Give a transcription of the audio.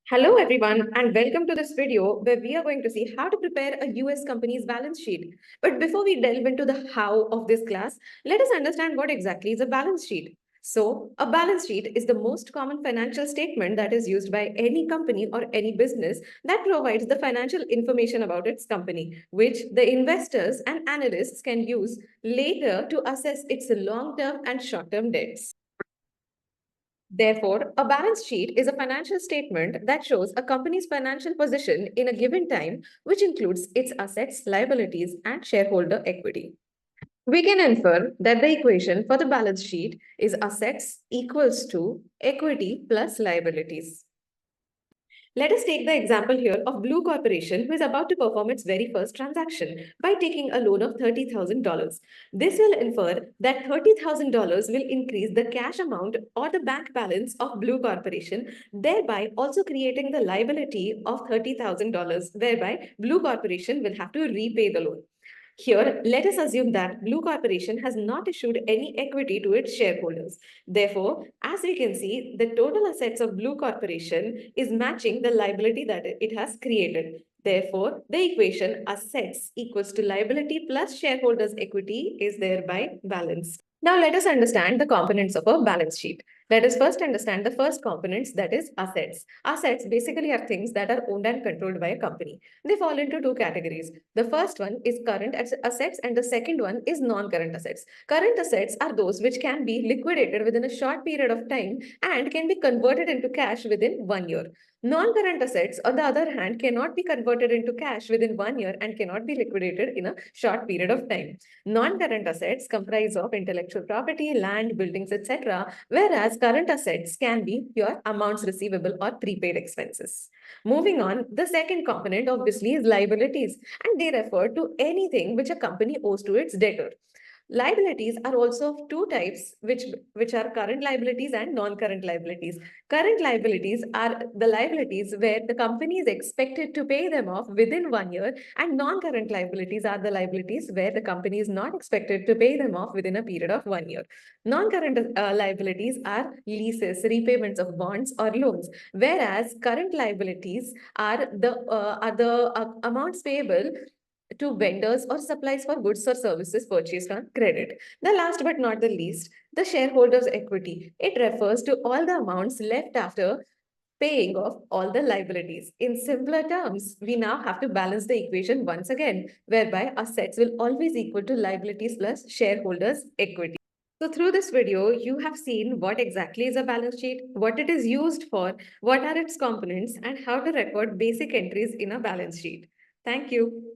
Hello everyone and welcome to this video where we are going to see how to prepare a US company's balance sheet. But before we delve into the how of this class, let us understand what exactly is a balance sheet. So, a balance sheet is the most common financial statement that is used by any company or any business that provides the financial information about its company, which the investors and analysts can use later to assess its long-term and short-term debts. Therefore, a balance sheet is a financial statement that shows a company's financial position in a given time, which includes its assets, liabilities, and shareholder equity. We can infer that the equation for the balance sheet is assets equals to equity plus liabilities. Let us take the example here of Blue Corporation, who is about to perform its very first transaction by taking a loan of $30,000. This will infer that $30,000 will increase the cash amount or the bank balance of Blue Corporation, thereby also creating the liability of $30,000, whereby Blue Corporation will have to repay the loan. Here, let us assume that Blue Corporation has not issued any equity to its shareholders. Therefore, as we can see, the total assets of Blue Corporation is matching the liability that it has created. Therefore, the equation assets equals to liability plus shareholders' equity is thereby balanced. Now, let us understand the components of a balance sheet. Let us first understand the first components, that is assets. Assets basically are things that are owned and controlled by a company. They fall into two categories. The first one is current assets and the second one is non-current assets. Current assets are those which can be liquidated within a short period of time and can be converted into cash within 1 year. Non-current assets, on the other hand, cannot be converted into cash within 1 year and cannot be liquidated in a short period of time. Non-current assets comprise of intellectual property, land, buildings, etc., whereas current assets can be pure amounts receivable or prepaid expenses. Moving on, the second component obviously is liabilities, and they refer to anything which a company owes to its debtor. Liabilities are also of two types, which are current liabilities and non-current liabilities. Current liabilities are the liabilities where the company is expected to pay them off within 1 year, and non-current liabilities are the liabilities where the company is not expected to pay them off within a period of 1 year. Non-current liabilities are leases, repayments of bonds or loans, whereas current liabilities are the amounts payable to vendors or supplies for goods or services purchased on credit. The last but not the least, the shareholders' equity. It refers to all the amounts left after paying off all the liabilities. In simpler terms, we now have to balance the equation once again, whereby assets will always equal to liabilities plus shareholders' equity. So through this video, you have seen what exactly is a balance sheet, what it is used for, what are its components, and how to record basic entries in a balance sheet. Thank you.